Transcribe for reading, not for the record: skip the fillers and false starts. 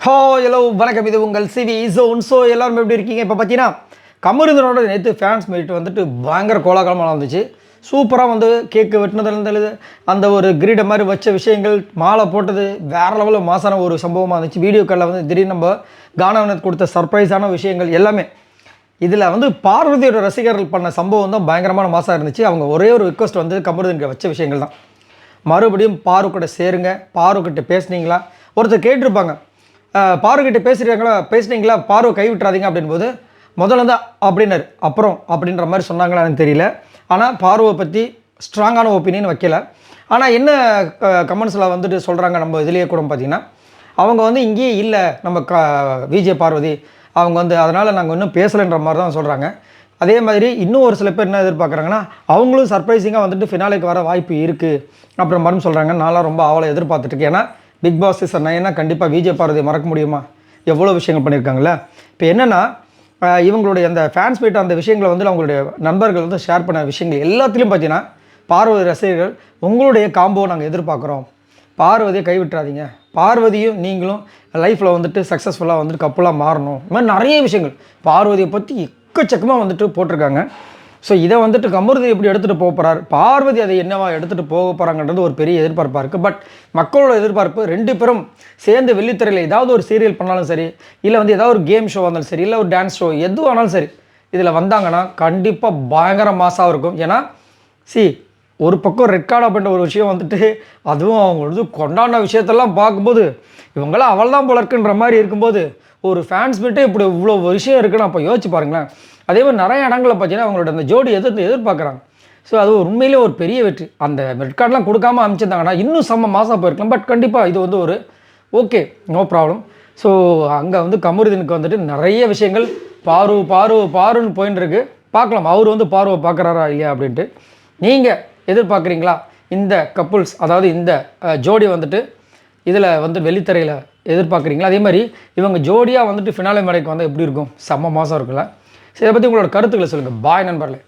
Hello வணக்கம், இது உங்கள் சிவி ஜோன். ஸோ எல்லோரும் எப்படி இருக்கீங்க? இப்போ பார்த்தீங்கன்னா கமருதனோட நேற்று ஃபேன்ஸ் மீட் வந்துட்டு பயங்கர கோலாகலமாக இருந்துச்சு. சூப்பராக வந்து கேக்கு வெட்டினதுலேருந்து அந்த ஒரு கிரீடை மாதிரி வச்ச விஷயங்கள், மாலை போட்டது வேறு லெவலில் மாசான ஒரு சம்பவமாக இருந்துச்சு. வீடியோக்களில் வந்து திடீர்னு நம்ம கானவனத் கொடுத்த சர்ப்ரைஸான விஷயங்கள் எல்லாமே. இதில் வந்து பார்வதியோட ரசிகர்கள் பண்ண சம்பவம் தான் பயங்கரமான மாசாக இருந்துச்சு. அவங்க ஒரே ஒரு ரிக்வஸ்ட் வந்து கமருதனுக்கு வச்ச விஷயங்கள் தான். மறுபடியும் பாருக்கிட்ட சேருங்க, பாருக்கிட்ட பேசுனீங்களா? ஒருத்தர் கேட்டிருப்பாங்க, பாருக்கிட்ட பேசுனீங்களா, பார்வை கைவிட்டுறாதீங்க அப்படின்போது முதல்ல தான் அப்படின்னாரு, அப்புறம் அப்படின்ற மாதிரி சொன்னாங்களான்னு தெரியல. ஆனால் பார்வை பற்றி ஸ்ட்ராங்கான ஒப்பீனியன் வைக்கல. ஆனால் என்ன கமெண்ட்ஸில் வந்துட்டு சொல்கிறாங்க, நம்ம இதுலேயே கூட பார்த்திங்கன்னா, அவங்க வந்து இங்கேயே இல்லை, நம்ம விஜய் பார்வதி அவங்க வந்து அதனால் நாங்கள் இன்னும் பேசலைன்ற மாதிரி தான் சொல்கிறாங்க. அதே மாதிரி இன்னும் ஒரு சில பேர் என்ன எதிர்பார்க்குறாங்கன்னா, அவங்களும் சர்ப்ரைசிங்காக வந்துட்டு ஃபினாலேக்கு வர வாய்ப்பு இருக்குது அப்புறம் மறுபடியும் சொல்கிறாங்க. நான்லாம் ரொம்ப ஆவலை எதிர்பார்த்துட்ருக்கேன். ஏன்னா பிக் பாஸ் சீசன் 9 கண்டிப்பாக விஜய் பார்வதியை மறக்க முடியுமா? எவ்வளோ விஷயங்கள் பண்ணியிருக்காங்களே. இப்போ என்னென்னா, இவங்களுடைய அந்த ஃபேன்ஸ் மீட் அந்த விஷயங்களை வந்து அவங்களுடைய நண்பர்கள் வந்து ஷேர் பண்ண விஷயங்கள் எல்லாத்துலேயும் பார்த்தீங்கன்னா, பார்வதி ரசிகர்கள் உங்களுடைய காம்போ நாங்கள் எதிர்பார்க்குறோம், பார்வதியை கைவிட்டுறாதீங்க, பார்வதியும் நீங்களும் லைஃப்பில் வந்துட்டு சக்ஸஸ்ஃபுல்லாக வந்துட்டு கப்புலாக மாறணும், இந்த மாதிரி நிறைய விஷயங்கள் பார்வதியை பற்றி எக்கச்சக்கமாக வந்துட்டு போட்டிருக்காங்க. ஸோ இதை வந்துட்டு கமருதி எப்படி எடுத்துகிட்டு போக போகிறார், பார்வதி அதை என்னவா எடுத்துகிட்டு போக போகிறாங்கன்றது ஒரு பெரிய எதிர்பார்ப்பாக இருக்குது. பட் மக்களோட எதிர்பார்ப்பு ரெண்டு பேரும் சேர்ந்து வெள்ளித்திரையில் ஏதாவது ஒரு சீரியல் பண்ணாலும் சரி, இல்லை வந்து ஏதாவது ஒரு கேம் ஷோ வந்தாலும் சரி, இல்லை ஒரு டான்ஸ் ஷோ எதுவும் ஆனாலும் சரி, இதில் வந்தாங்கன்னா கண்டிப்பாக பயங்கர மாசாக இருக்கும். ஏன்னா ஒரு பக்கம் ரெட் கார்டு அப்படின்ற ஒரு விஷயம் வந்துட்டு, அதுவும் அவங்க வந்து கொண்டாடின விஷயத்தெல்லாம் பார்க்கும்போது இவங்களாம் அவள் தான் போல இருக்குன்ற மாதிரி இருக்கும்போது, ஒரு ஃபேன்ஸ் மீட்டே இப்படி இவ்வளோ விஷயம் இருக்குன்னு அப்போ யோசிச்சு பாருங்களேன். அதே மாதிரி நிறைய இடங்களில் பார்த்தீங்கன்னா அவங்களோட அந்த ஜோடி எதிர்பார்க்குறாங்க. ஸோ அது உண்மையிலே ஒரு பெரிய வெற்றி. அந்த ரெட் கார்டெலாம் கொடுக்காம அமைச்சிருந்தாங்கன்னா இன்னும் செம்ம மாதம் போயிருக்கலாம். பட் கண்டிப்பாக இது வந்து ஒரு ஓகே, நோ ப்ராப்ளம். ஸோ அங்கே வந்து கமருதீனுக்கு வந்துட்டு நிறைய விஷயங்கள் பாருன்னு போயின்னு இருக்கு. பார்க்கலாம் அவர் வந்து பார்வை பார்க்குறாரா இல்லையா அப்படின்ட்டு. நீங்கள் எதிர்பார்க்குறீங்களா இந்த கப்புள்ஸ், அதாவது இந்த ஜோடி வந்துட்டு இதில் வந்து வெள்ளித்திரையில் எதிர்பார்க்குறீங்களா? அதே மாதிரி இவங்க ஜோடியாக வந்துட்டு ஃபினாலே மேடைக்கு வந்தால் எப்படி இருக்கும்? செம்ம மாதம் இருக்குல்ல. ஸோ இதை பற்றி உங்களோட கருத்துக்களை சொல்லுங்கள். பாய் நண்பர்களே.